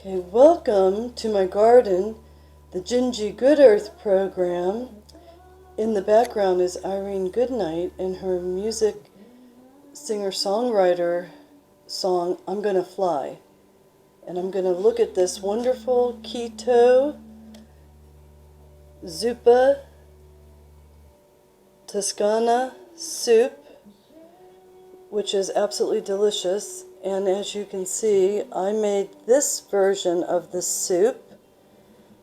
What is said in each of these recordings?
Okay, welcome to my garden, the GinGee GoodEarth program. In the background is Irene Goodnight and her music singer-songwriter song, I'm Gonna Fly. And I'm going to look at this wonderful keto zuppa Toscana soup, which is absolutely delicious. And as you can see, I made this version of the soup,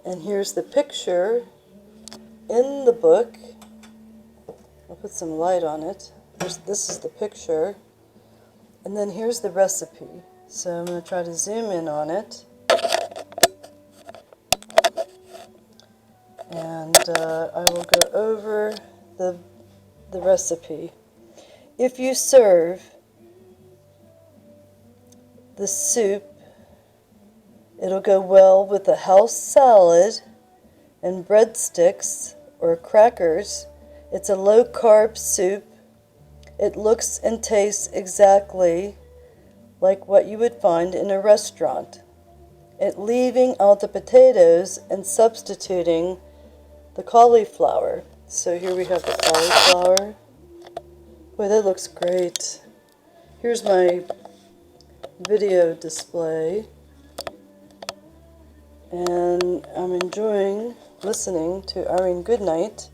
and here's the picture in the book. I'll put some light on it. This is the picture, and then here's the recipe. So I'm going to try to zoom in on it, and I will go over the recipe. If you serve the soup, it'll go well with a house salad and breadsticks or crackers. It's a low-carb soup. It looks and tastes exactly like what you would find in a restaurant. Leaving out the potatoes and substituting the cauliflower. So here we have the cauliflower. Boy, that looks great. Here's my video display, and I'm enjoying listening to Irene Goodnight.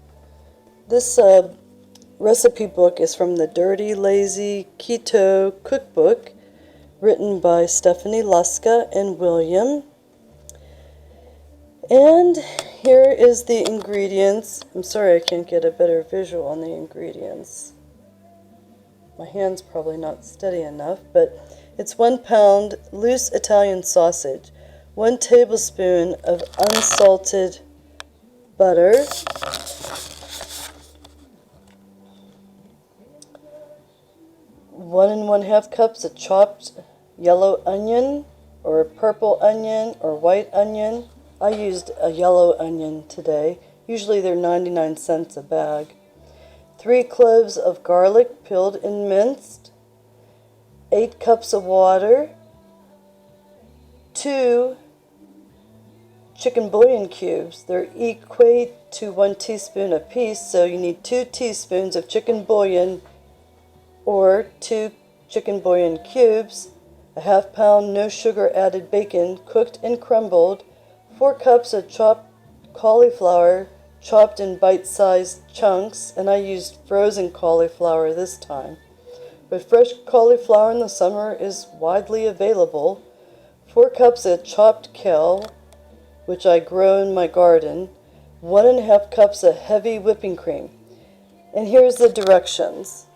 This recipe book is from the Dirty Lazy Keto Cookbook, written by Stephanie Luska and William. And here is the ingredients. I'm sorry I can't get a better visual on the ingredients. My hand's probably not steady enough, but it's 1 pound loose Italian sausage, 1 tablespoon of unsalted butter, 1 1/2 cups of chopped yellow onion or purple onion or white onion. I used a yellow onion today. Usually they're 99 cents a bag. 3 cloves of garlic peeled and minced, 8 cups of water, 2 chicken bouillon cubes. They equate to 1 teaspoon apiece, so you need 2 teaspoons of chicken bouillon or 2 chicken bouillon cubes, a 1/2 pound no sugar added bacon cooked and crumbled, 4 cups of chopped cauliflower chopped in bite-sized chunks, and I used frozen cauliflower this time. But fresh cauliflower in the summer is widely available. 4 cups of chopped kale, which I grow in my garden. 1 1/2 cups of heavy whipping cream. And here's the directions.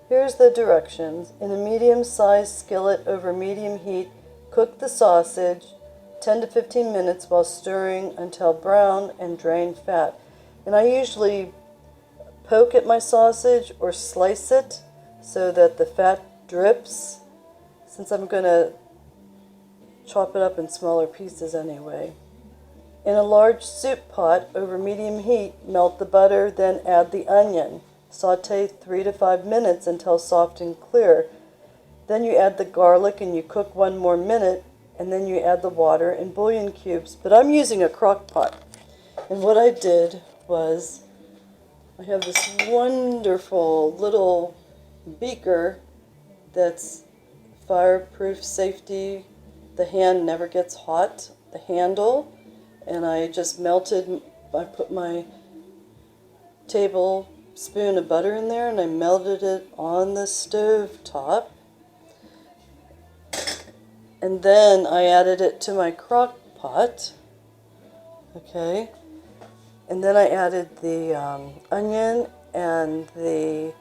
Here's the directions. In a medium-sized skillet over medium heat, cook the sausage 10 to 15 minutes while stirring until brown and drain fat. And I usually poke at my sausage or slice it so that the fat drips, since I'm going to chop it up in smaller pieces anyway. In a large soup pot over medium heat, melt the butter, then add the onion. Saute 3 to 5 minutes until soft and clear. Then you add the garlic and you cook 1 more minute, and then you add the water and bouillon cubes. But I'm using a crock pot. And what I did was, I have this wonderful little beaker that's fireproof safety. The hand never gets hot, the handle. And I just I put my tablespoon of butter in there and I melted it on the stove top. And then I added it to my crock pot. Okay. And then I added the onion and the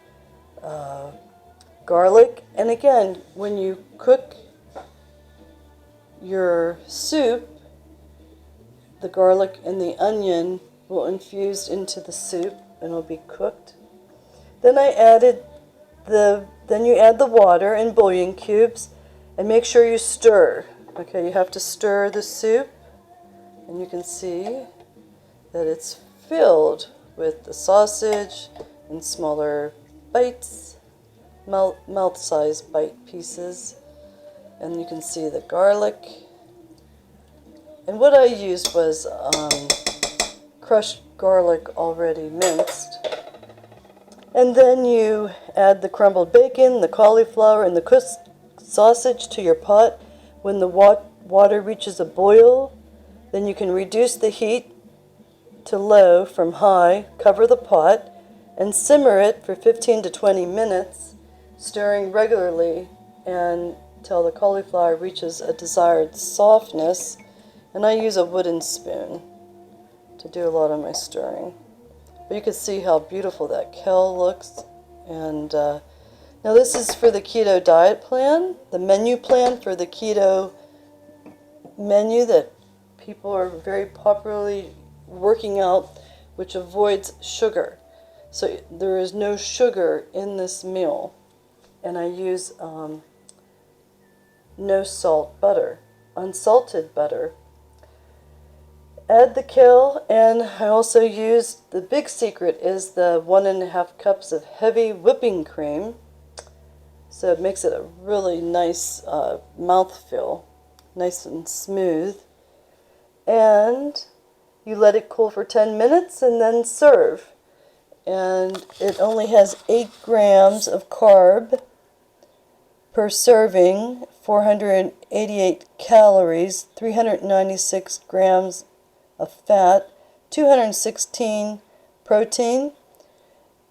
garlic. And again, when you cook your soup, the garlic and the onion will infuse into the soup and will be cooked. Then I added then you add the water and bouillon cubes and make sure you stir. Okay, you have to stir the soup, and you can see that it's filled with the sausage in smaller bites. mouth-sized bite pieces. And you can see the garlic. And what I used was crushed garlic already minced. And then you add the crumbled bacon, the cauliflower, and the cooked sausage to your pot. When the water reaches a boil, then you can reduce the heat to low from high, cover the pot, and simmer it for 15 to 20 minutes, stirring regularly until the cauliflower reaches a desired softness. And I use a wooden spoon to do a lot of my stirring. But you can see how beautiful that kale looks. And now this is for the keto diet plan, the menu plan for the keto menu that people are very popularly working out, which avoids sugar. So there is no sugar in this meal. And I use no salt butter, unsalted butter. Add the kale, and I also used, the big secret is the 1.5 cups of heavy whipping cream. So it makes it a really nice mouthfeel, nice and smooth. And you let it cool for 10 minutes and then serve. And it only has 8 grams of carb per serving, 488 calories, 396 grams of fat, 216 protein,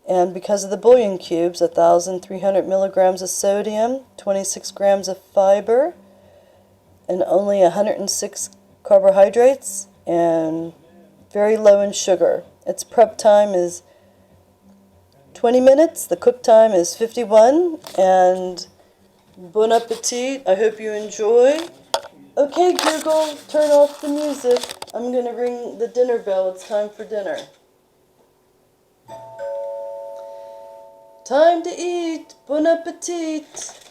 and because of the bouillon cubes, 1,300 milligrams of sodium, 26 grams of fiber, and only 106 carbohydrates, and very low in sugar. Its prep time is 20 minutes, the cook time is 51, and bon appetit. I hope you enjoy. Okay, Google, turn off the music. I'm going to ring the dinner bell. It's time for dinner. Time to eat. Bon appetit.